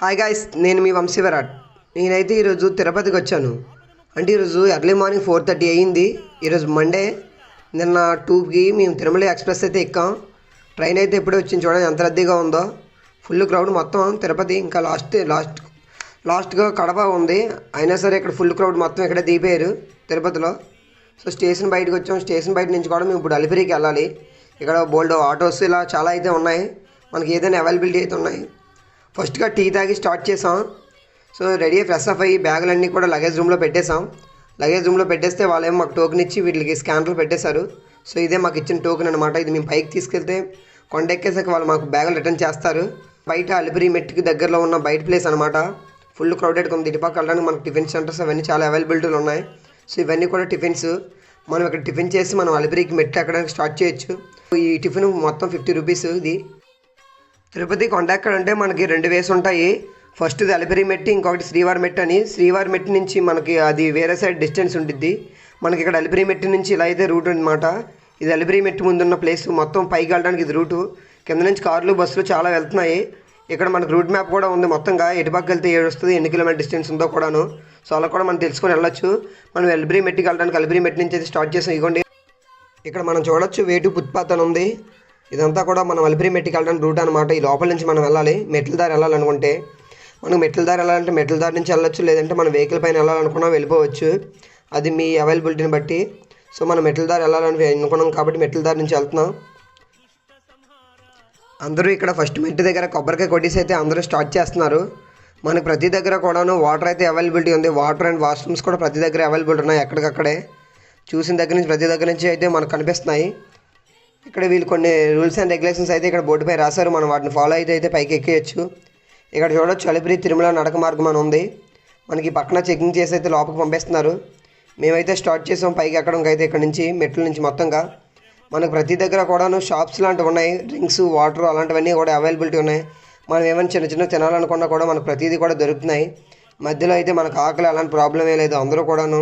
Hi guys, నేను మీ వంశీవరాట్. నేనైతే ఈరోజు తిరుపతికి వచ్చాను. అంటే ఈరోజు ఎర్లీ మార్నింగ్ 4:30 అయ్యింది. ఈరోజు మండే. నిన్న 2కి మేము తిరుమల ఎక్స్ప్రెస్ అయితే ఎక్కాం. ట్రైన్ అయితే ఎప్పుడే వచ్చింది, చూడండి ఎంత రద్దీగా ఉందో. ఫుల్ క్రౌడ్ మొత్తం తిరుపతి. ఇంకా లాస్ట్గా కడప ఉంది, అయినా సరే ఇక్కడ ఫుల్ క్రౌడ్ మొత్తం ఇక్కడే దిగిపోయారు తిరుపతిలో. సో స్టేషన్ బయటకు వచ్చాం. స్టేషన్ బయట నుంచి కూడా మేము ఇప్పుడు అలిపిరికి వెళ్ళాలి. ఇక్కడ బోల్డ్ ఆటోస్ ఇలా చాలా అయితే ఉన్నాయి, మనకి ఏదైనా అవైలబిలిటీ అయితే ఉన్నాయి. ఫస్ట్గా టీ తాగి స్టార్ట్ చేసాం. సో రెడీ ఫ్రెష్ అప్ అయ్యి బ్యాగులన్నీ కూడా లగేజ్ రూమ్లో పెట్టేసాం. లగేజ్ రూమ్లో పెట్టేస్తే వాళ్ళేమో మాకు టోకెన్ ఇచ్చి వీటికి స్కానర్లు పెట్టేశారు. సో ఇదే మాకు ఇచ్చిన టోకెన్ అనమాట. ఇది మేము పైకి తీసుకెళ్తే కొండ ఎక్కేసాక వాళ్ళు మాకు బ్యాగులు రిటర్న్ చేస్తారు. బయట అలిపిరి మెట్టుకి దగ్గరలో ఉన్న బయట ప్లేస్ అనమాట. ఫుల్ క్రౌడెడ్గా ఉంది. ఇటుపక్క వెళ్ళడానికి మనకు టిఫిన్ సెంటర్స్ అవన్నీ చాలా అవైలబిలిటీలు ఉన్నాయి. సో ఇవన్నీ కూడా టిఫిన్స్. మనం ఇక్కడ టిఫిన్ చేసి మనం అలిపిరికి మెట్లు ఎక్కడానికి స్టార్ట్ చేయొచ్చు. ఈ టిఫిన్ మొత్తం 50 రూపీస్. ఇది తిరుపతి కొండ ఎక్కడంటే మనకి 2 వేస్ ఉంటాయి. ఫస్ట్ది అలిపిరి మెట్టి, ఇంకొకటి శ్రీవారి మెట్టు అని. శ్రీవారి మెట్టు నుంచి మనకి అది వేరే సైడ్ డిస్టెన్స్ ఉంటుంది. మనకి ఇక్కడ అలిపిరి మెట్టు నుంచి ఇలా అయితే రూట్ అనమాట. ఇది అలిపిరి మెట్టు ముందున్న ప్లేస్. మొత్తం పైకి వెళ్ళడానికి ఇది రూటు. కింద నుంచి కార్లు బస్సులు చాలా వెళ్తున్నాయి. ఇక్కడ మనకు రూట్ మ్యాప్ కూడా ఉంది. మొత్తంగా ఎటుపక్క వెళ్తే ఏడు వస్తుంది, ఎన్ని కిలోమీటర్ డిస్టెన్స్ ఉందో కూడాను. సో అలా కూడా మనం తెలుసుకొని వెళ్ళొచ్చు. మనం అలిపిరి మెట్టుకి వెళ్ళడానికి అలిపిరి మెట్టు నుంచి అయితే స్టార్ట్ చేసాం. ఇగోండి ఇక్కడ మనం చూడొచ్చు వేటు ఫుట్పాత్ అని ఉంది. ఇదంతా కూడా మనం అలిపిరి మెట్టుకి వెళ్ళడానికి రూట్ అనమాట. ఈ లోపల నుంచి మనం వెళ్ళాలి. మెట్ల దారి వెళ్ళాలనుకుంటే మనకు మెట్ల దారి వెళ్ళాలంటే మెట్ల దారి నుంచి వెళ్ళొచ్చు, లేదంటే మనం వెహికల్ పైన వెళ్ళాలనుకున్నా వెళ్ళిపోవచ్చు. అది మీ అవైలబిలిటీని బట్టి. సో మనం మెట్ల దారి వెళ్ళాలని అనుకున్నాం కాబట్టి మెట్ల దారి నుంచి వెళ్తున్నాం. అందరూ ఇక్కడ ఫస్ట్ మెట్టు దగ్గర కొబ్బరికాయ కొట్టేసి అయితే అందరూ స్టార్ట్ చేస్తున్నారు. మనకు ప్రతి దగ్గర కూడాను వాటర్ అయితే అవైలబిలిటీ ఉంది. వాటర్ అండ్ వాష్రూమ్స్ కూడా ప్రతి దగ్గర అవైలబిలిటీ ఉన్నాయి. ఎక్కడికక్కడే చూసిన దగ్గర నుంచి ప్రతి దగ్గర నుంచి అయితే మనకు కనిపిస్తున్నాయి. ఇక్కడ వీళ్ళు కొన్ని రూల్స్ అండ్ రెగ్యులేషన్స్ అయితే ఇక్కడ బోర్డుపై రాశారు. మనం వాటిని ఫాలో అయితే పైకి ఎక్కేయచ్చు. ఇక్కడ చూడొచ్చు అలిపిరి తిరుమల నడక మార్గం అని ఉంది. మనకి పక్కన చెకింగ్ చేసి అయితే లోపలికి పంపిస్తున్నారు. మేమైతే స్టార్ట్ చేసాం పైకి ఎక్కడానికి అయితే. ఇక్కడ నుంచి మెట్ల నుంచి మొత్తంగా మనకు ప్రతి దగ్గర కూడాను షాప్స్ లాంటివి ఉన్నాయి. డ్రింక్స్, వాటర్ అలాంటివన్నీ కూడా అవైలబిలిటీ ఉన్నాయి. మనం ఏమైనా చిన్న చిన్న తినాలనుకున్నా కూడా మనకు ప్రతిదీ కూడా దొరుకుతున్నాయి. మధ్యలో అయితే మనకు ఆకలి అలాంటి ప్రాబ్లం ఏ లేదు. అందరూ కూడాను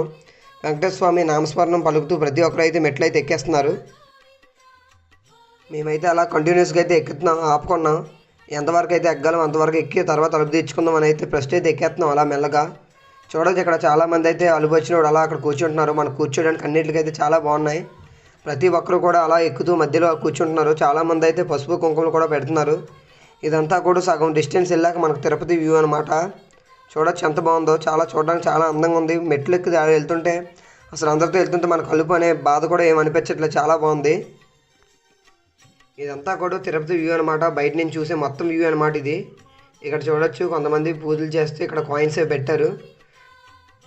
వెంకటేశ్వర స్వామి నామస్మరణం పలుకుతూ ప్రతి ఒక్కరు అయితే మెట్లు అయితే ఎక్కేస్తున్నారు. మేమైతే అలా కంటిన్యూస్గా అయితే ఎక్కుతున్నాం, ఆపుకున్నాం. ఎంతవరకు అయితే ఎక్కగలం అంతవరకు ఎక్కి తర్వాత అలుపు తెచ్చుకుందాం అని అయితే ఫస్ట్ అయితే ఎక్కేస్తున్నాం అలా మెల్లగా. చూడొచ్చు ఇక్కడ చాలామంది అయితే అలుపు వచ్చినప్పుడు అలా అక్కడ కూర్చుంటున్నారు. మనకు కూర్చోడానికి అన్నింటికైతే చాలా బాగున్నాయి. ప్రతి ఒక్కరు కూడా అలా ఎక్కుతూ మధ్యలో కూర్చుంటున్నారు. చాలామంది అయితే పసుపు కుంకుమలు కూడా పెడుతున్నారు. ఇదంతా కూడా సగం డిస్టెన్స్ వెళ్ళాక మనకు తిరుపతి వ్యూ అనమాట. చూడొచ్చు ఎంత బాగుందో. చూడడానికి చాలా అందంగా ఉంది. మెట్లు ఎక్కి వెళ్తుంటే అసలు అందరితో వెళ్తుంటే మనకు అలుపు అనే బాధ కూడా ఏమనిపించట్లేదు. చాలా బాగుంది. ఇదంతా కూడా తిరుపతి వ్యూ అనమాట. బయట నుంచి చూసే మొత్తం వ్యూ అనమాట ఇది. ఇక్కడ చూడొచ్చు కొంతమంది పూజలు చేస్తే ఇక్కడ కాయిన్స్ పెట్టారు.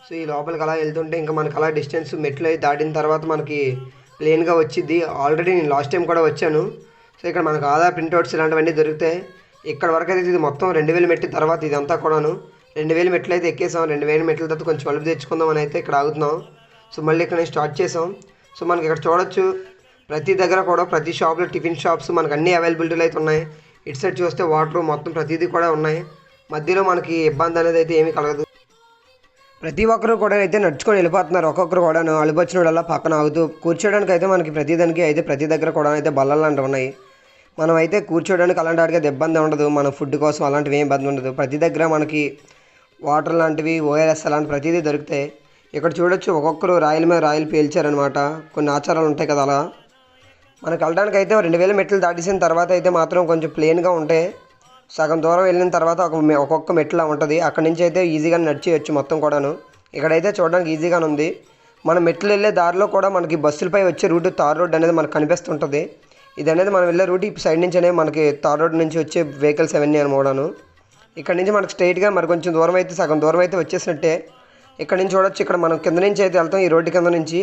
సో ఈ లోపలికి అలా వెళ్తుంటే ఇంకా మనకు అలా డిస్టెన్స్ మెట్లు అయి దాటిన తర్వాత మనకి ప్లేన్గా వచ్చింది. ఆల్రెడీ నేను లాస్ట్ టైం కూడా వచ్చాను. సో ఇక్కడ మనకు ఆధార్ ప్రింట్అవుట్స్ ఇలాంటివన్నీ దొరుకుతాయి. ఇక్కడ వరకు అయితే ఇది మొత్తం 2000 మెట్ల తర్వాత ఇదంతా కూడాను 2000 మెట్లు అయితే ఎక్కేసాం. 2000 మెట్ల తర్వాత కొంచెం అలుపు తెచ్చుకుందాం అని అయితే ఇక్కడ ఆగుతున్నాం. సో మళ్ళీ ఇక్కడ నేను స్టార్ట్ చేసాం. సో మనకి ఇక్కడ చూడొచ్చు ప్రతి దగ్గర కూడా ప్రతి షాప్లో టిఫిన్ షాప్స్ మనకు అన్ని అవైలబిలిటీలు అయితే ఉన్నాయి. ఇటు సైడ్ చూస్తే వాటర్ మొత్తం ప్రతిదీ కూడా ఉన్నాయి. మధ్యలో మనకి ఇబ్బంది అనేది అయితే ఏమీ కలగదు. ప్రతి ఒక్కరు కూడా అయితే నడుచుకొని వెళ్ళిపోతున్నారు. ఒక్కొక్కరు కూడా అలుపు వచ్చినోడల్లా పక్కన ఆగుతూ కూర్చోడానికి అయితే మనకి ప్రతిదానికి అయితే ప్రతి దగ్గర కూడా అయితే బల్లలు లాంటివి ఉన్నాయి. మనం అయితే కూర్చోడానికి అలాంటి వాటికి అయితే ఇబ్బంది ఉండదు. మన ఫుడ్ కోసం అలాంటివి ఏం ఇబ్బంది ఉండదు. ప్రతి దగ్గర మనకి వాటర్ లాంటివి, ఓఆర్ఎస్ అలాంటి ప్రతిదీ దొరుకుతాయి. ఇక్కడ చూడొచ్చు ఒక్కొక్కరు రాయల మీద రాయలు పేల్చారనమాట. కొన్ని ఆచారాలు ఉంటాయి కదా. అలా మనకు వెళ్ళడానికి అయితే 2000 మెట్లు దాటేసిన తర్వాత అయితే మాత్రం కొంచెం ప్లేన్గా ఉంటాయి. సగం దూరం వెళ్ళిన తర్వాత ఒక్కొక్క మెట్లా ఉంటుంది. అక్కడి నుంచి అయితే ఈజీగా నడిచేయచ్చు మొత్తం కూడాను. ఇక్కడైతే చూడడానికి ఈజీగానే ఉంది. మనం మెట్లు వెళ్ళే దారిలో కూడా మనకి బస్సులపై వచ్చే రూట్ తార్ రోడ్ అనేది మనకు కనిపిస్తుంటుంది. ఇది అనేది మనం వెళ్ళే రూట్ ఈ సైడ్ నుంచి అనేది మనకి తార్ రోడ్ నుంచి వచ్చే వెహికల్స్ అవన్నీ అనమోడాను. ఇక్కడ నుంచి మనకు స్ట్రైట్గా మరి కొంచెం దూరం అయితే సగం దూరం అయితే వచ్చేసినట్టే. ఇక్కడ నుంచి చూడొచ్చు. ఇక్కడ మనం కింద నుంచి అయితే వెళ్తాం. ఈ రోడ్డు కింద నుంచి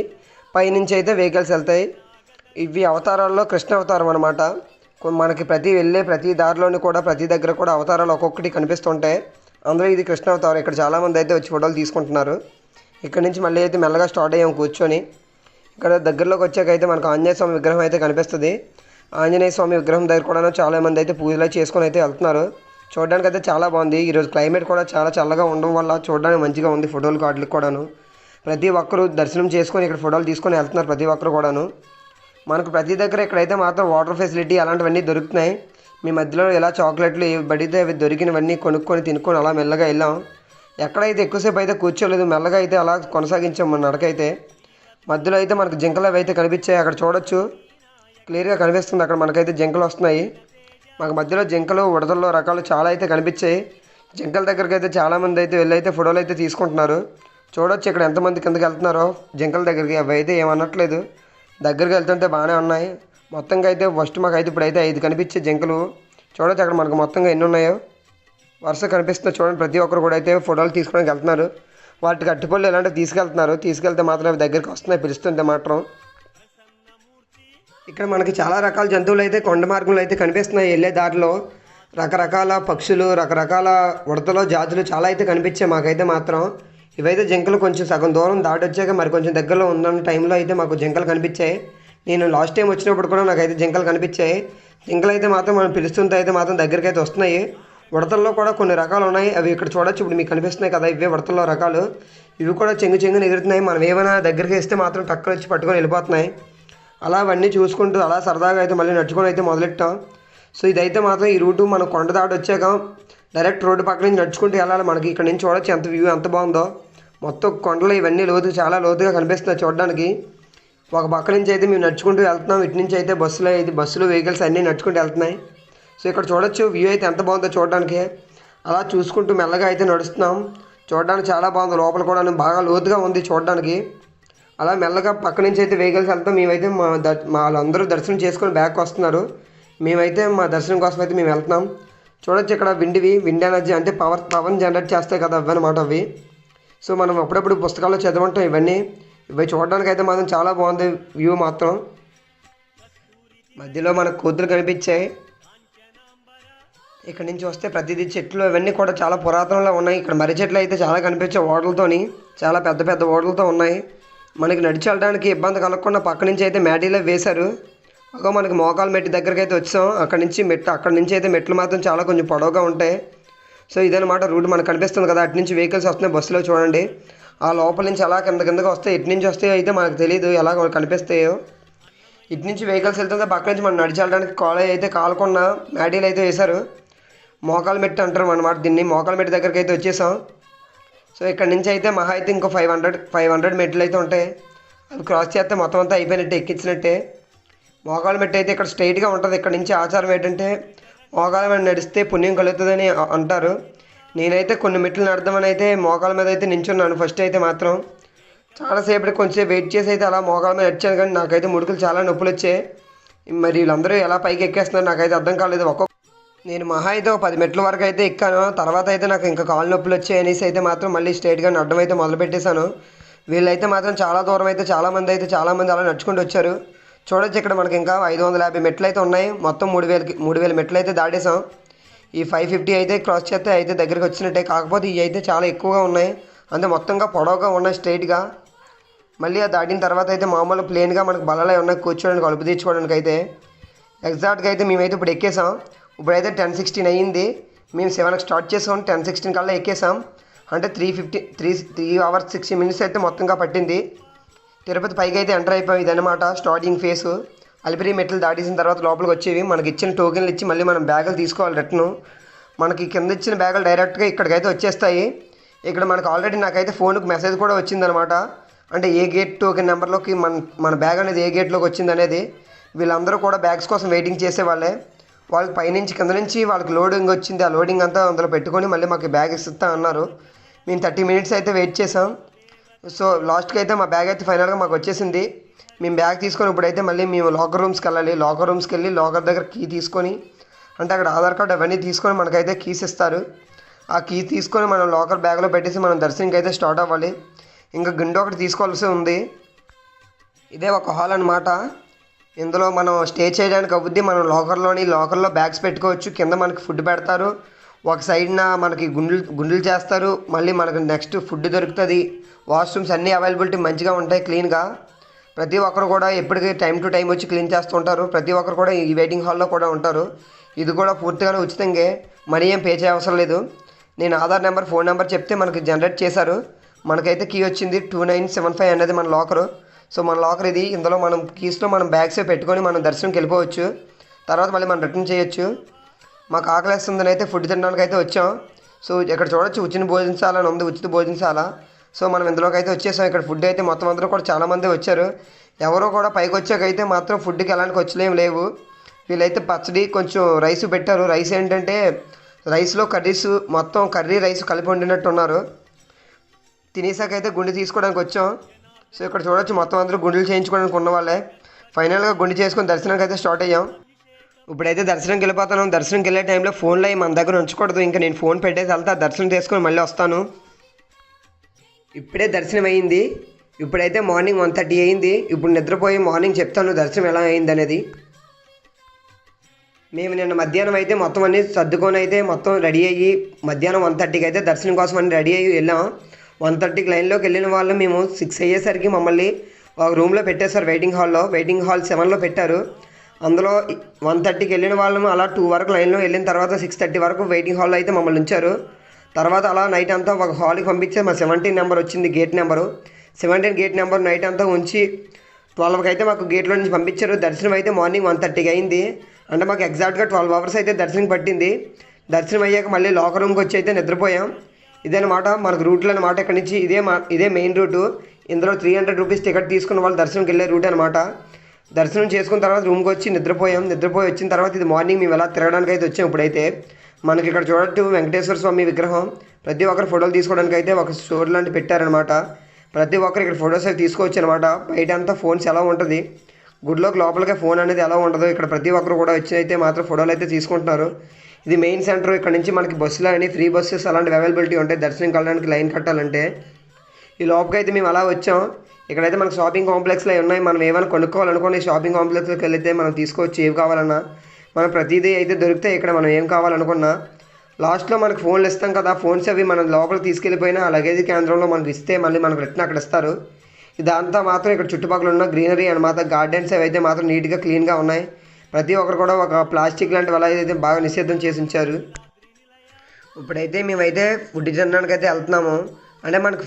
పైనుంచి అయితే వెహికల్స్ వెళ్తాయి. ఇవి అవతారాల్లో కృష్ణ అవతారం అనమాట. మనకి ప్రతి దారిలోని కూడా ప్రతి దగ్గర కూడా అవతారాలు ఒక్కొక్కటి కనిపిస్తుంటాయి. అందులో ఇది కృష్ణ అవతారం. ఇక్కడ చాలామంది అయితే వచ్చి ఫోటోలు తీసుకుంటున్నారు. ఇక్కడ నుంచి మళ్ళీ అయితే మెల్లగా స్టార్ట్ అయ్యాము కూర్చొని. ఇక్కడ దగ్గరలోకి వచ్చాకైతే మనకు ఆంజనేయ స్వామి విగ్రహం అయితే కనిపిస్తుంది. ఆంజనేయ స్వామి విగ్రహం దగ్గర కూడా చాలామంది అయితే పూజలు చేసుకొని అయితే వెళ్తున్నారు. చూడడానికి అయితే చాలా బాగుంది. ఈరోజు క్లైమేట్ కూడా చాలా చల్లగా ఉండడం వల్ల చూడడానికి మంచిగా ఉంది. ఫోటోలు కార్డులకు కూడాను ప్రతి ఒక్కరు దర్శనం చేసుకొని ఇక్కడ ఫోటోలు తీసుకొని వెళ్తున్నారు ప్రతి ఒక్కరు కూడాను. మనకు ప్రతి దగ్గర ఇక్కడైతే మాత్రం వాటర్ ఫెసిలిటీ అలాంటివన్నీ దొరుకుతున్నాయి. మీ మధ్యలో ఇలా చాక్లెట్లు ఏవి పడితే అవి దొరికినవన్నీ కొనుక్కొని తినుకొని అలా మెల్లగా వెళ్ళాం. ఎక్కడైతే ఎక్కువసేపు అయితే కూర్చోలేదు, మెల్లగా అయితే అలా కొనసాగించాం మన నడకైతే. మధ్యలో అయితే మనకు జింకలు అవి అయితే కనిపించాయి, అక్కడ చూడొచ్చు క్లియర్గా కనిపిస్తుంది. అక్కడ మనకైతే జింకలు వస్తున్నాయి. మాకు మధ్యలో జింకలు ఉడతల్లో రకాలు చాలా అయితే కనిపించాయి. జింకల దగ్గరికి అయితే చాలామంది అయితే వెళ్ళి అయితే ఫోటోలు అయితే తీసుకుంటున్నారు. చూడొచ్చు ఇక్కడ ఎంతమంది కిందకి వెళ్తున్నారో జింకల దగ్గరికి. అవి అయితే ఏమనట్లేదు, దగ్గరికి వెళ్తుంటే బాగానే ఉన్నాయి. మొత్తంగా అయితే ఫస్ట్ మాకైతే ఇప్పుడైతే 5 కనిపించే జింకలు. చూడొచ్చు అక్కడ మనకు మొత్తంగా ఎన్ని ఉన్నాయో వరుస కనిపిస్తుంది. చూడండి ప్రతి ఒక్కరు కూడా అయితే ఫోటోలు తీసుకోవడానికి వెళ్తున్నారు. వాటికి అట్టిపళ్ళు ఇలాంటివి తీసుకెళ్తున్నారు. తీసుకెళ్తే మాత్రం అవి దగ్గరికి వస్తున్నాయి పిలుస్తుంటే మాత్రం. ఇక్కడ మనకి చాలా రకాల జంతువులు అయితే కొండ మార్గంలో అయితే కనిపిస్తున్నాయి. వెళ్ళే దారిలో రకరకాల పక్షులు, రకరకాల ఉడతలు జాతులు చాలా అయితే కనిపించాయి మాకైతే మాత్రం. ఇవైతే జింకలు కొంచెం సగం దూరం దాటి వచ్చాక మరి కొంచెం దగ్గరలో ఉన్న టైంలో అయితే మాకు జింకలు కనిపించాయి. నేను లాస్ట్ టైం వచ్చినప్పుడు కూడా నాకైతే జింకలు కనిపించాయి. జింకలు అయితే మాత్రం మనం పిలుస్తుంటే అయితే మాత్రం దగ్గరికి అయితే వస్తున్నాయి. ఉడతల్లో కూడా కొన్ని రకాలు ఉన్నాయి, అవి ఇక్కడ చూడొచ్చు. ఇప్పుడు మీకు కనిపిస్తున్నాయి కదా, ఇవే ఉడతల్లో రకాలు. ఇవి కూడా చెంగుని ఎగురుతున్నాయి. మనం ఏమైనా దగ్గరికి వేస్తే మాత్రం టక్కున వచ్చి పట్టుకొని వెళ్ళిపోతున్నాయి. అలా అవన్నీ చూసుకుంటూ అలా సరదాగా అయితే మళ్ళీ నడుచుకొని అయితే మొదలెట్టాం. సో ఇదైతే మాత్రం ఈ రూటు మనం కొండ దాటి వచ్చాక డైరెక్ట్ రోడ్డు పక్క నుంచి నడుచుకుంటూ వెళ్ళాలి. మనకి ఇక్కడ నుంచి చూడొచ్చు ఎంత వ్యూ ఎంత బాగుందో. మొత్తం కొండలు ఇవన్నీ చాలా లోతుగా కనిపిస్తున్నాయి చూడడానికి. ఒక పక్క నుంచి అయితే మేము నడుచుకుంటూ వెళ్తున్నాం. ఇటు నుంచి అయితే బస్సులు వెహికల్స్ అన్నీ నడుచుకుంటూ వెళ్తున్నాయి. సో ఇక్కడ చూడొచ్చు వ్యూ అయితే ఎంత బాగుందో చూడడానికి. అలా చూసుకుంటూ మెల్లగా అయితే నడుస్తున్నాం. చూడడానికి చాలా బాగుంది. లోపల కూడా బాగా లోతుగా ఉంది చూడడానికి. అలా మెల్లగా పక్క నుంచి అయితే వెహికల్స్ వెళ్తాం. మేమైతే మా వాళ్ళందరూ దర్శనం చేసుకొని బ్యాక్ వస్తున్నారు. మేమైతే మా దర్శనం కోసం అయితే మేము వెళ్తున్నాం. చూడొచ్చు ఇక్కడ విండ్ ఎనర్జీ అంటే పవర్ జనరేట్ చేస్తాయి కదా అవి అనమాట అవి. సో మనం అప్పుడప్పుడు పుస్తకాల్లో చదవంటాం ఇవన్నీ. ఇవి చూడడానికి అయితే మాత్రం చాలా బాగుంది వ్యూ మాత్రం. మధ్యలో మనకు కోతులు కనిపించాయి. ఇక్కడ నుంచి వస్తే ప్రతిదీ చెట్లు ఇవన్నీ కూడా చాలా పురాతనంలో ఉన్నాయి. ఇక్కడ మర్రి చెట్లు అయితే చాలా కనిపించాయి ఓడలతోని, చాలా పెద్ద పెద్ద ఓడలతో ఉన్నాయి. మనకి నడిచి వెళ్ళడానికి ఇబ్బంది కలగకుండా పక్క నుంచి అయితే మ్యాటీలో వేశారు. అగో మనకి మోకాలు మెట్టి దగ్గరికి అయితే వచ్చాం. అక్కడ నుంచి అయితే మెట్లు మాత్రం చాలా కొంచెం పొడవుగా ఉంటాయి. సో ఇదనమాట రూట్ మనకు కనిపిస్తుంది కదా. అటు నుంచి వెహికల్స్ వస్తున్నాయి బస్సులో చూడండి. ఆ లోపల నుంచి అలా కిందకి వస్తాయి. ఇటు నుంచి వస్తాయో అయితే మనకు తెలియదు ఎలా కనిపిస్తాయో. ఇటు నుంచి వెహికల్స్ వెళ్తుంటే పక్క నుంచి మనం నడిచి వెళ్ళడానికి అయితే కాలకుండా మ్యాటీలు అయితే వేశారు. మోకాలు మెట్టి అంటారు అన్నమాట దీన్ని. మోకాలు మెట్టి దగ్గరికి అయితే వచ్చేసాం. సో ఇక్కడ నుంచి అయితే మహా అయితే ఇంకో 500 మెట్లు అయితే ఉంటాయి. అవి క్రాస్ చేస్తే మొత్తం అంతా అయిపోయినట్టే, ఎక్కించినట్టే. మోకాలు మెట్టి అయితే ఇక్కడ స్ట్రైట్గా ఉంటుంది. ఇక్కడ నుంచి ఆచారం ఏంటంటే మోకాల మీద నడిస్తే పుణ్యం కలుగుతుందని అంటారు. నేనైతే కొన్ని మెట్లు నడదామని అయితే మోకాల మీద అయితే నించున్నాను ఫస్ట్ అయితే మాత్రం. చాలాసేపటి కొంచెం వెయిట్ చేసి అయితే అలా మోకాల మీద నడిచాను, కానీ నాకైతే ముడుకులు చాలా నొప్పులు వచ్చాయి. మరి వీళ్ళందరూ ఎలా పైకి ఎక్కేస్తున్నారు నాకైతే అర్థం కాలేదు. నేను మహా అయితే 10 మెట్ల వరకు అయితే ఎక్కాను. తర్వాత అయితే నాకు ఇంకా కాళ్ళు నొప్పులు వచ్చాయి అనేసి అయితే మాత్రం మళ్ళీ స్ట్రైట్గా నడడం అయితే మొదలు పెట్టేశాను. వీళ్ళైతే మాత్రం చాలా దూరం అయితే చాలామంది అలా నడుచుకుంటూ వచ్చారు. చూడొచ్చు ఇక్కడ మనకి ఇంకా 550 మెట్లు అయితే ఉన్నాయి. మొత్తం 3000 మెట్లు అయితే దాటేసాం. ఈ 550 అయితే క్రాస్ చేస్తే అయితే దగ్గరికి వచ్చినట్టే. కాకపోతే ఇవి అయితే చాలా ఎక్కువగా ఉన్నాయి, అంటే మొత్తంగా పొడవుగా ఉన్నాయి స్ట్రైట్గా. మళ్ళీ అది దాటిన తర్వాత అయితే మామూలు ప్లేన్గా మనకు బల్లలే ఉన్నాయి కూర్చోడానికి, అలుపు తీర్చుకోవడానికి అయితే. ఎగ్జాక్ట్గా అయితే మేమైతే ఇప్పుడు ఎక్కేసాం. ఇప్పుడైతే 10:16 అయ్యింది. మేము 7కి స్టార్ట్ చేసాం, 10:16 కల్లా ఎక్కేసాం. అంటే 3 hours 60 minutes అయితే మొత్తంగా పట్టింది. తిరుపతి పైకి అయితే ఎంటర్ అయిపోయాం. ఇదన్నమాట స్టార్టింగ్ ఫేసు. అలిపిరి మెట్లు దాటేసిన తర్వాత లోపలికి వచ్చేవి. మనకి ఇచ్చిన టోకెన్లు ఇచ్చి మళ్ళీ మనం బ్యాగులు తీసుకోవాలి రిటర్ను. మనకి కింద ఇచ్చిన బ్యాగులు డైరెక్ట్గా ఇక్కడికైతే వచ్చేస్తాయి. ఇక్కడ మనకు ఆల్రెడీ నాకైతే ఫోన్కి మెసేజ్ కూడా వచ్చిందనమాట. అంటే ఏ గేట్ టోకెన్ నెంబర్లోకి మన బ్యాగ్ అనేది ఏ గేట్లోకి వచ్చింది అనేది. వీళ్ళందరూ కూడా బ్యాగ్స్ కోసం వెయిటింగ్ చేసేవాళ్ళే. వాళ్ళకి పైనుంచి కింద నుంచి వాళ్ళకి లోడింగ్ వచ్చింది. ఆ లోడింగ్ అంతా అందులో పెట్టుకొని మళ్ళీ మాకు బ్యాగ్ ఇస్తా అన్నారు. మేము 30 minutes అయితే వెయిట్ చేసాం. సో లాస్ట్కి అయితే మా బ్యాగ్ అయితే ఫైనల్గా మాకు వచ్చేసింది. మేము బ్యాగ్ తీసుకొని ఇప్పుడైతే మళ్ళీ మేము లాకర్ రూమ్స్కి వెళ్ళాలి. లాకర్ రూమ్స్కి వెళ్ళి లాకర్ దగ్గర కీ తీసుకొని, అంటే అక్కడ ఆధార్ కార్డు అవన్నీ తీసుకొని మనకైతే కీస్ ఇస్తారు. ఆ కీ తీసుకొని మనం లాకర్ బ్యాగ్లో పెట్టేసి మనం దర్శనంకి అయితే స్టార్ట్ అవ్వాలి. ఇంకా గిండు ఒకటి తీసుకోవాల్సి ఉంది. ఇదే ఒక హాల్ అనమాట. ఇందులో మనం స్టే చేయడానికి అవుద్ది. మనం లాకర్లో బ్యాగ్స్ పెట్టుకోవచ్చు. కింద మనకి ఫుడ్ పెడతారు. ఒక సైడ్న మనకి గుండులు చేస్తారు. మళ్ళీ మనకి నెక్స్ట్ ఫుడ్ దొరుకుతుంది. వాష్రూమ్స్ అన్నీ అవైలబిలిటీ మంచిగా ఉంటాయి, క్లీన్గా. ప్రతి ఒక్కరు కూడా ఎప్పటికీ టైం టు టైం వచ్చి క్లీన్ చేస్తూ ఉంటారు. ప్రతి ఒక్కరు కూడా ఈ వెయిటింగ్ హాల్లో కూడా ఉంటారు. ఇది కూడా పూర్తిగానే ఉచితంగా, మనీ ఏం పే చేయవసరం లేదు. నేను ఆధార్ నెంబర్, ఫోన్ నెంబర్ చెప్తే మనకి జనరేట్ చేశారు. మనకైతే కీ వచ్చింది 2975 అనేది మన లాకరు. సో మన లాకర్ ఇది. ఇందులో మనం కీస్లో మనం బ్యాగ్స్ పెట్టుకొని మనం దర్శనంకి వెళ్ళిపోవచ్చు. తర్వాత మళ్ళీ మనం రిటర్న్ చేయొచ్చు. మాకు ఆకలిస్తుందని అయితే ఫుడ్ తినడానికి అయితే వచ్చాం. సో ఇక్కడ చూడొచ్చు ఉచిత భోజనశాల అని ఉంది, ఉచిత భోజనశాల. సో మనం ఇందులోకి అయితే వచ్చేసాం. ఇక్కడ ఫుడ్ అయితే మొత్తం అందరూ కూడా చాలామంది వచ్చారు. ఎవరో కూడా పైకి వచ్చాకైతే మాత్రం ఫుడ్కి ఎలాంటి ఖర్చులేం లేవు. వీళ్ళైతే పచ్చడి కొంచెం రైస్ పెట్టారు. రైస్ ఏంటంటే రైస్లో కర్రీస్ మొత్తం కర్రీ రైస్ కలిపి వండినట్టు ఉన్నారు. తినేసాకైతే గుండె తీసుకోవడానికి వచ్చాం. సో ఇక్కడ చూడొచ్చు మొత్తం అందరూ గుండెలు చేయించుకోవడానికి ఉన్న వాళ్ళే. ఫైనల్గా గుండె చేసుకొని దర్శనానికి అయితే స్టార్ట్ అయ్యాం. ఇప్పుడైతే దర్శనంకి వెళ్ళిపోతాను. దర్శనంకి వెళ్ళే టైంలో ఫోన్లో మన దగ్గర ఉంచకూడదు. ఇంకా నేను ఫోన్ పెట్టేసి వెళ్తా, దర్శనం చేసుకొని మళ్ళీ వస్తాను. ఇప్పుడే దర్శనం అయ్యింది. ఇప్పుడైతే మార్నింగ్ 1:30 అయింది. ఇప్పుడు నిద్రపోయి మార్నింగ్ చెప్తాను దర్శనం ఎలా అయింది అనేది. మేము నిన్న మధ్యాహ్నం అయితే మొత్తం అన్ని సర్దుకొని అయితే మొత్తం రెడీ అయ్యి మధ్యాహ్నం 1:30కి అయితే దర్శనం కోసం అన్ని రెడీ అయ్యి వెళ్ళాం. 1:30కి లైన్లోకి వెళ్ళిన వాళ్ళు మేము 6 అయ్యేసరికి మమ్మల్ని ఒక రూమ్లో పెట్టేశారు. వెయిటింగ్ హాల్ 7లో పెట్టారు. అందులో 1:30కి వెళ్ళిన వాళ్ళము అలా 2 వరకు లైన్లో వెళ్ళిన తర్వాత 6:30 వరకు వెయిటింగ్ హాల్లో అయితే మమ్మల్ని ఉంచారు. తర్వాత అలా నైట్ అంతా ఒక హాల్కి పంపించే మా 17 నెంబర్ వచ్చింది gate number. 17 gate number night అంతా ఉంచి 12కి అయితే మాకు గేట్లో నుంచి పంపించారు. దర్శనం అయితే మార్నింగ్ 1:30కి అయింది. అంటే మాకు ఎగ్జాక్ట్గా 12 అవర్స్ అయితే దర్శనం పట్టింది. దర్శనం అయ్యాక మళ్ళీ లాకర్ రూమ్కి వచ్చి అయితే నిద్రపోయాం. ఇదనమాట మనకు రూట్లో అనమాట. ఇక్కడ నుంచి ఇదే మెయిన్ రూటు. ఇందులో 300 రూపీస్ టికెట్ తీసుకున్న వాళ్ళు దర్శనంకి వెళ్ళే రూట్ అనమాట. దర్శనం చేసుకున్న తర్వాత రూమ్కి వచ్చి నిద్రపోయి వచ్చిన తర్వాత ఇది మార్నింగ్ మేము ఎలా తిరగడానికి అయితే వచ్చాం. ఇప్పుడైతే మనకి ఇక్కడ చూడట్టు వెంకటేశ్వర స్వామి విగ్రహం. ప్రతి ఒక్కరు ఫోటోలు తీసుకోవడానికి అయితే ఒక స్టోర్ లాంటి పెట్టారనమాట. ప్రతి ఒక్కరు ఇక్కడ ఫొటోస్ అయితే తీసుకోవచ్చు అనమాట. బయట అంతా ఫోన్స్ ఎలా ఉంటుంది, గుడిలోకి లోపలికే ఫోన్ అనేది ఎలా ఉండదు. ఇక్కడ ప్రతి ఒక్కరు కూడా వచ్చి అయితే మాత్రం ఫోటోలు అయితే తీసుకుంటున్నారు. ఇది మెయిన్ సెంటర్. ఇక్కడ నుంచి మనకి బస్సులు అని ఫ్రీ బస్సెస్ అలాంటివి అవైలబిలిటీ ఉంటాయి దర్శనంకి వెళ్ళడానికి లైన్ కట్టాలంటే. ఈ లోపలికి అయితే మేము అలా వచ్చాం. ఇక్కడైతే మనకు షాపింగ్ కాంప్లెక్స్లో ఉన్నాయి. మనం ఏమైనా కొనుక్కోవాలనుకోని షాపింగ్ కాంప్లెక్స్లోకి వెళ్తే మనం తీసుకోవచ్చు ఏవి కావాలన్నా. మనం ప్రతిదీ అయితే దొరుకుతాయి ఇక్కడ మనం ఏం కావాలనుకున్నా. లాస్ట్లో మనకు ఫోన్లు ఇస్తాం కదా, ఫోన్స్ అవి మనం లోపలికి తీసుకెళ్ళిపోయినా ఆ లగేజ్ కేంద్రంలో మనకు ఇస్తే మళ్ళీ మనకు రిటర్న్ అక్కడ ఇస్తారు. ఇదంతా మాత్రం ఇక్కడ చుట్టుపక్కల ఉన్న గ్రీనరీ అనమాట. గార్డెన్స్ అవి అయితే మాత్రం నీట్గా క్లీన్గా ఉన్నాయి. ప్రతి ఒక్కరు కూడా ఒక ప్లాస్టిక్ లాంటి వల్ల అయితే బాగా నిషేధం చేసి ఉంచారు. ఇప్పుడైతే మేమైతే ఫుడ్ తినడానికి అయితే వెళ్తున్నాము. అంటే మనకు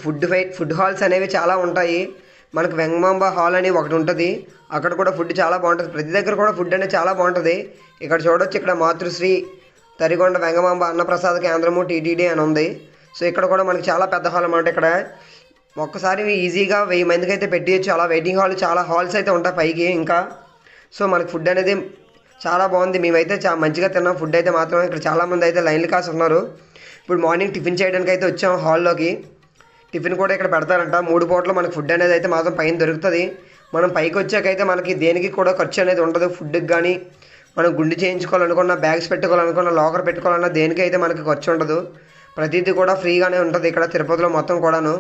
ఫుడ్ హాల్స్ అనేవి చాలా ఉంటాయి. మనకు వెంగమాంబ హాల్ అని ఒకటి ఉంటుంది. అక్కడ కూడా ఫుడ్ చాలా బాగుంటుంది. ప్రతి దగ్గర కూడా ఫుడ్ అనేది చాలా బాగుంటుంది. ఇక్కడ చూడొచ్చు, ఇక్కడ మాతృశ్రీ తరిగొండ వెంగమాంబ అన్నప్రసాద కేంద్రము టీటీడీ అని ఉంది. సో ఇక్కడ కూడా మనకి చాలా పెద్ద హాల్ అన్నమాట. ఇక్కడ ఒక్కసారి ఈజీగా 1000 మందికి అయితే పెట్టేయచ్చు. అలా వెయిటింగ్ హాల్ చాలా హాల్స్ అయితే ఉంటాయి పైకి ఇంకా. సో మనకి ఫుడ్ అనేది చాలా బాగుంది. మేమైతే మంచిగా తిన్నాం ఫుడ్ అయితే మాత్రం. ఇక్కడ చాలామంది అయితే లైన్లు కాసి ఉన్నారు. ఇప్పుడు మార్నింగ్ టిఫిన్ చేయడానికి అయితే వచ్చాం హాల్లోకి. టిఫిన్ కూడా ఇక్కడ పెడతారంట. 3 పూటలు మనకి ఫుడ్ అనేది అయితే మాత్రం పైన దొరుకుతుంది. మనం పైకి వచ్చాకైతే మనకి దేనికి కూడా ఖర్చు అనేది ఉండదు. ఫుడ్కి కానీ మనం గుండె చేయించుకోవాలనుకున్నా, బ్యాగ్స్ పెట్టుకోవాలనుకున్నా, లాకర్ పెట్టుకోవాలన్నా దేనికైతే మనకి ఖర్చు ఉండదు. ప్రతిదీ కూడా ఫ్రీగానే ఉంటుంది ఇక్కడ తిరుపతిలో మొత్తం కూడాను.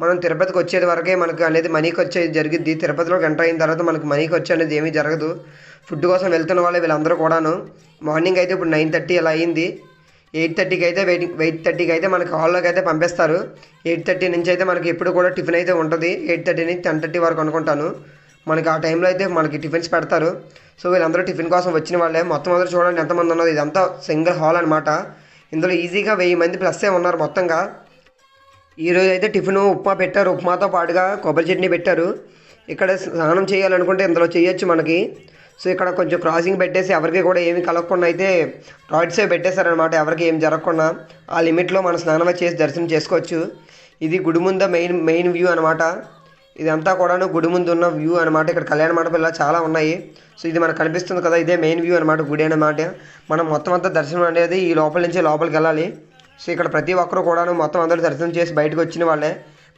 మనం తిరుపతికి వచ్చేది వరకే మనకు అనేది మనీకి వచ్చేది జరిగిద్ది. తిరుపతిలోకి ఎంటర్ అయిన తర్వాత మనకు మనీకి వచ్చే అనేది ఏమీ జరగదు. ఫుడ్ కోసం వెళ్తున్న వాళ్ళే వీళ్ళందరూ కూడాను. మార్నింగ్ అయితే ఇప్పుడు 9:30 అలా అయింది. 8:30కి అయితే 8:30కి అయితే మనకి హాల్లోకి అయితే పంపిస్తారు. 8:30 నుంచి అయితే మనకి ఎప్పుడు కూడా టిఫిన్ అయితే ఉంటుంది. 8:30 నుంచి 10:30 వరకు అనుకుంటాను. మనకి ఆ టైంలో అయితే మనకి టిఫిన్స్ పెడతారు. సో వీళ్ళందరూ టిఫిన్ కోసం వచ్చిన వాళ్ళే. మొత్తం అందరూ చూడండి ఎంతమంది ఉన్నారు. ఇదంతా సింగిల్ హాల్ అనమాట. ఇందులో ఈజీగా 1000 మంది ప్లస్సే ఉన్నారు మొత్తంగా. ఈరోజు అయితే టిఫిన్ ఉప్మా పెట్టారు. ఉప్మాతో పాటుగా కొబ్బరి చట్నీ పెట్టారు. ఇక్కడ స్నానం చేయాలనుకుంటే ఇందులో చేయొచ్చు మనకి. సో ఇక్కడ కొంచెం క్రాసింగ్ పెట్టేసి ఎవరికి కూడా ఏమి కలగకుండా అయితే రాడ్స్ పెట్టేశారనమాట. ఎవరికి ఏం జరగకుండా ఆ లిమిట్లో మనం స్నానం చేసి దర్శనం చేసుకోవచ్చు. ఇది గుడి ముందు మెయిన్ వ్యూ అనమాట. ఇదంతా కూడాను గుడి ముందు ఉన్న వ్యూ అనమాట. ఇక్కడ కళ్యాణ మండపాలు చాలా ఉన్నాయి. సో ఇది మనకు కనిపిస్తుంది కదా, ఇదే మెయిన్ వ్యూ అనమాట గుడి అనమాట. మనం మొత్తం అంతా దర్శనం అనేది ఈ లోపల నుంచి లోపలికి వెళ్ళాలి. సో ఇక్కడ ప్రతి ఒక్కరు కూడాను మొత్తం అందరూ దర్శనం చేసి బయటకు వచ్చిన వాళ్ళే.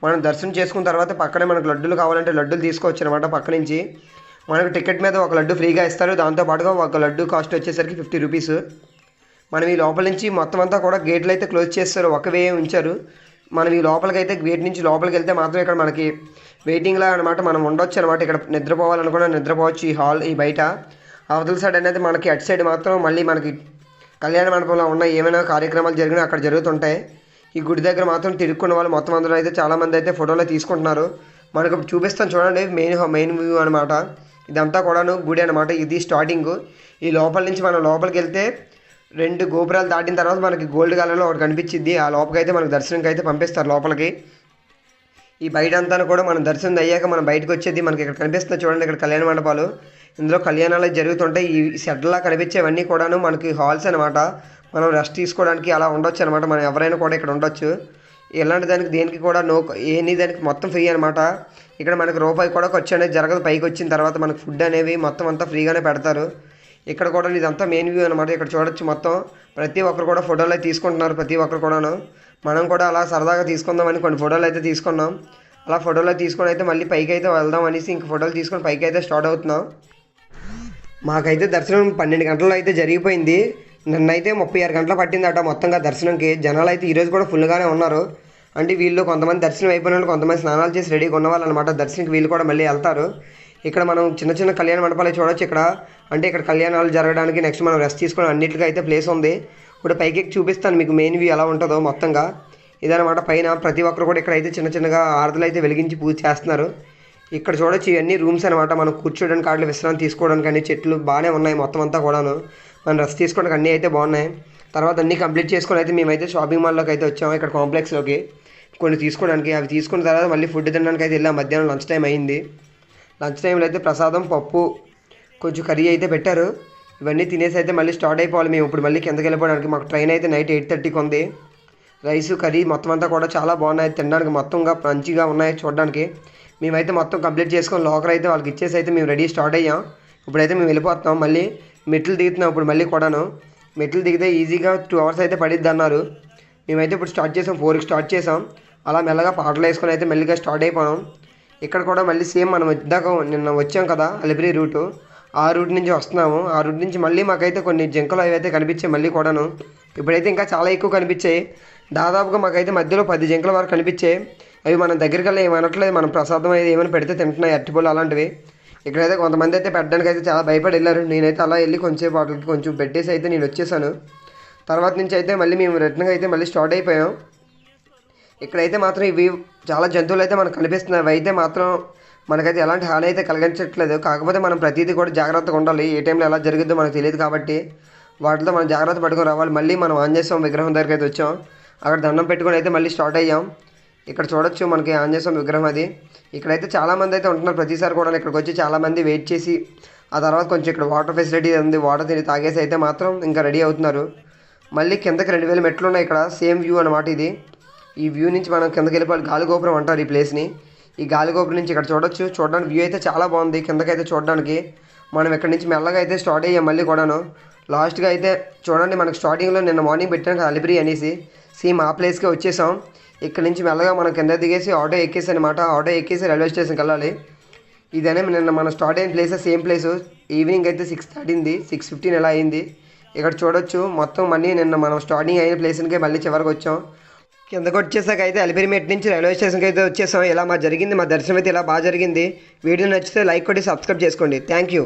మనం దర్శనం చేసుకున్న తర్వాత పక్కనే మనకు లడ్డూలు కావాలంటే లడ్డూలు తీసుకోవచ్చు అనమాట. పక్క నుంచి మనకు టికెట్ మీద ఒక లడ్డు ఫ్రీగా ఇస్తారు. దాంతోపాటుగా ఒక లడ్డు కాస్ట్ వచ్చేసరికి 50 రూపీస్. మనం ఈ లోపల నుంచి మొత్తం అంతా కూడా గేట్లు అయితే క్లోజ్ చేస్తారు, ఒక వే ఉంచారు. మనం ఈ లోపలికి అయితే గేట్ నుంచి లోపలికి వెళ్తే మాత్రం ఇక్కడ మనకి వెయిటింగ్లా అనమాట. మనం ఉండొచ్చు అనమాట. ఇక్కడ నిద్రపోవాలనుకున్నా నిద్రపోవచ్చు. ఈ బయట అవతల సైడ్ అనేది మనకి అటు సైడ్ మాత్రం మళ్ళీ మనకి కళ్యాణ మండపంలో ఉన్న ఏమైనా కార్యక్రమాలు జరిగినా అక్కడ జరుగుతుంటాయి. ఈ గుడి దగ్గర మాత్రం తిరుక్కున్న వాళ్ళు మొత్తం అందరూ అయితే చాలామంది అయితే ఫోటోలో తీసుకుంటున్నారు. మనకు చూపిస్తాను చూడండి, మెయిన్ వ్యూ అనమాట. ఇదంతా కూడాను గుడి అనమాట. ఇది స్టార్టింగ్. ఈ లోపల నుంచి మనం లోపలికి వెళ్తే 2 గోపురాలు దాటిన తర్వాత మనకి గోల్డ్ కలర్లో ఒకటి కనిపించింది. ఆ లోపలికి అయితే మనకు దర్శనంకి అయితే పంపిస్తారు లోపలికి. ఈ బయట అంతా కూడా మనం దర్శనం అయ్యాక మనం బయటకు వచ్చేది మనకి ఇక్కడ కనిపిస్తుంది చూడండి. ఇక్కడ కళ్యాణ మండపాలు. ఇందులో కళ్యాణాలు జరుగుతుంటాయి. ఈ షెడ్లా కనిపించేవన్నీ కూడాను మనకి హాల్స్ అనమాట. మనం రెస్ట్ తీసుకోవడానికి అలా ఉండొచ్చు అనమాట. మనం ఎవరైనా కూడా ఇక్కడ ఉండొచ్చు. ఇలాంటి దానికి దేనికి కూడా దానికి మొత్తం ఫ్రీ అనమాట. ఇక్కడ మనకి రూపాయి కూడా ఖర్చు అనేది జరగదు. పైకి వచ్చిన తర్వాత మనకు ఫుడ్ అనేవి మొత్తం అంతా ఫ్రీగానే పెడతారు. ఇక్కడ కూడా ఇదంతా మెయిన్ వ్యూ అనమాట. ఇక్కడ చూడొచ్చు మొత్తం ప్రతి ఒక్కరు కూడా ఫోటోలు అయితే తీసుకుంటున్నారు. ప్రతి ఒక్కరు కూడాను మనం కూడా అలా సరదాగా తీసుకుందామని కొన్ని ఫోటోలు అయితే తీసుకున్నాం. అలా ఫోటోలు తీసుకొని అయితే మళ్ళీ పైకి అయితే వెళ్దాం అనేసి ఇంక ఫోటోలు తీసుకొని పైకి అయితే స్టార్ట్ అవుతున్నాం. మాకైతే దర్శనం 12 గంటల్లో అయితే జరిగిపోయింది. నన్నైతే 36 గంటలు పట్టిందట మొత్తంగా దర్శనంకి. జనాలు అయితే ఈరోజు కూడా ఫుల్గానే ఉన్నారు. అంటే వీళ్ళు కొంతమంది దర్శనం అయిపోయిన వాళ్ళు, కొంతమంది స్నానాలు చేసి రెడీగా ఉన్నవాళ్ళు అనమాట. దర్శనంకి వీళ్ళు కూడా మళ్ళీ వెళ్తారు. ఇక్కడ మనం చిన్న చిన్న కళ్యాణ మండపాలు చూడొచ్చు. ఇక్కడ కళ్యాణాలు జరగడానికి నెక్స్ట్ మనం రెస్ట్ తీసుకొని అన్నింటికి అయితే ప్లేస్ ఉంది. ఇప్పుడు పైకి చూపిస్తాను మీకు మెయిన్ వ్యూ ఎలా ఉంటుందో మొత్తంగా. ఇదనమాట పైన ప్రతి ఒక్కరు కూడా ఇక్కడ అయితే చిన్న చిన్నగా ఆరతులు అయితే వెలిగించి పూజ చేస్తున్నారు. ఇక్కడ చూడొచ్చు ఇవన్నీ రూమ్స్ అనమాట. మనం కూర్చోడానికి ఆటలు విశ్రాంతి తీసుకోవడానికి అన్ని చెట్లు బాగానే ఉన్నాయి మొత్తం అంతా కూడాను. మనం రెస్ట్ తీసుకోవడానికి అన్నీ అయితే బాగున్నాయి. తర్వాత అన్నీ కంప్లీట్ చేసుకొని అయితే మేమైతే షాపింగ్ మాల్లోకి అయితే వచ్చాము. ఇక్కడ కాంప్లెక్స్లోకి కొన్ని తీసుకోవడానికి. అవి తీసుకున్న తర్వాత మళ్ళీ ఫుడ్ తినడానికి అయితే వెళ్ళాం. మధ్యాహ్నం లంచ్ టైం అయింది. లంచ్ టైంలో అయితే ప్రసాదం, పప్పు, కొంచెం కర్రీ అయితే పెట్టారు. ఇవన్నీ తినేసి అయితే మళ్ళీ స్టార్ట్ అయిపోవాలి మేము ఇప్పుడు మళ్ళీ కిందకి వెళ్ళిపోవడానికి. మాకు ట్రైన్ అయితే నైట్ 8:30కి ఉంది. రైస్, కర్రీ మొత్తం అంతా కూడా చాలా బాగున్నాయి తినడానికి. మొత్తంగా మంచిగా ఉన్నాయి చూడడానికి. మేమైతే మొత్తం కంప్లీట్ చేసుకొని లోకర్ అయితే వాళ్ళకి ఇచ్చేసి అయితే మేము రెడీ స్టార్ట్ అయ్యాం. ఇప్పుడైతే మేము వెళ్ళిపోతున్నాం. మళ్ళీ మెట్లు దిగుతున్నాం ఇప్పుడు మళ్ళీ కూడాను. మెట్లు దిగితే ఈజీగా 2 hours అయితే పడిద్ది అన్నారు. మేమైతే ఇప్పుడు స్టార్ట్ చేసాం. 4కి స్టార్ట్ చేసాం. అలా మెల్లగా పాటలు వేసుకొని అయితే మెల్లిగా స్టార్ట్ అయిపోయాం. ఇక్కడ కూడా మళ్ళీ సేమ్ మనం ఇందాక నిన్న వచ్చాం కదా అలిపిరి రూటు, ఆ రూట్ నుంచి వస్తున్నాము. ఆ రూట్ నుంచి మళ్ళీ మాకైతే కొన్ని జింకలు అవి అయితే కనిపించాయి మళ్ళీ కూడాను. ఇప్పుడైతే ఇంకా చాలా ఎక్కువ కనిపించాయి. దాదాపుగా మాకైతే మధ్యలో 10 జింకల వరకు కనిపించాయి. అవి మనం దగ్గరికి వెళ్ళి ఏమనట్లేదు. మనం ప్రసాదం అయితే ఏమైనా పెడితే తింటున్నాయి, అరటిపళ్ళు అలాంటివి. ఇక్కడైతే కొంతమంది అయితే పెట్టడానికి అయితే చాలా భయపడి వెళ్ళారు. నేనైతే అలా వెళ్ళి కొంచెంసేపు వాటికి కొంచెం పెట్టేసి అయితే నేను వచ్చేసాను. తర్వాత నుంచి అయితే మళ్ళీ మేము రిటర్న్గా అయితే మళ్ళీ స్టార్ట్ అయిపోయాం. ఇక్కడైతే మాత్రం ఇవి చాలా జంతువులు అయితే మనకు కనిపిస్తున్నాయి. అవి అయితే మాత్రం మనకైతే ఎలాంటి హాని అయితే కలిగించట్లేదు. కాకపోతే మనం ప్రతిదీ కూడా జాగ్రత్తగా ఉండాలి. ఏ టైంలో ఎలా జరిగిద్దో మనకు తెలియదు కాబట్టి వాటితో మనం జాగ్రత్త పట్టుకొని రావాలి. మళ్ళీ మనం ఆంజనేయ స్వామి విగ్రహం దగ్గరికి అయితే వచ్చాం. అక్కడ దండం పెట్టుకొని అయితే మళ్ళీ స్టార్ట్ అయ్యాం. ఇక్కడ చూడొచ్చు మనకి ఆంజనేయ స్వామి విగ్రహం అది. ఇక్కడైతే చాలామంది అయితే ఉంటున్నారు. ప్రతిసారి కూడా ఇక్కడికి వచ్చి చాలామంది వెయిట్ చేసి ఆ తర్వాత కొంచెం ఇక్కడ వాటర్ ఫెసిలిటీ ఉంది. వాటర్ తిని తాగేసి అయితే మాత్రం ఇంకా రెడీ అవుతున్నారు. మళ్ళీ కిందకి 2000 మెట్లు ఉన్నాయి. ఇక్కడ సేమ్ వ్యూ అనమాట ఇది. ఈ వ్యూ నుంచి మనం కిందకి వెళ్ళిపోవాలి. గాలిగోపురం అంటారు ఈ ప్లేస్ని. ఈ గాలిగోపురం నుంచి ఇక్కడ చూడొచ్చు. చూడడానికి వ్యూ అయితే చాలా బాగుంది. కిందకైతే చూడడానికి మనం ఇక్కడ నుంచి మెల్లగా అయితే స్టార్ట్ అయ్యాం. మళ్ళీ కూడాను లాస్ట్గా అయితే చూడండి మనకు స్టార్టింగ్లో నిన్న మార్నింగ్ పెట్టాను అలిపిరి అనేసి సేమ్ ఆ ప్లేస్కే వచ్చేసాం. ఇక్కడ నుంచి మెల్లగా మనం కింద దిగేసి ఆటో ఎక్కేసి అనమాట. ఆటో ఎక్కేసి రైల్వే స్టేషన్కి వెళ్ళాలి. ఇదనే నిన్న మనం స్టార్ట్ అయిన ప్లేస్ సేమ్ ప్లేసు. ఈవినింగ్ అయితే 6 దాటింది, 6:15 ఎలా అయింది. ఇక్కడ చూడొచ్చు మొత్తం మళ్ళీ నిన్న మనం స్టార్టింగ్ అయిన ప్లేస్కే మళ్ళీ చివరికి వచ్చాం. కిందకు వచ్చేసాక అయితే అలిపిరిమెట్ నుంచి రైల్వే స్టేషన్కి అయితే వచ్చేసాం. ఇలా మా దర్శనం అయితే ఇలా బాగా జరిగింది. వీడియో నచ్చితే లైక్ కొట్టి సబ్స్క్రైబ్ చేసుకోండి. Thank you.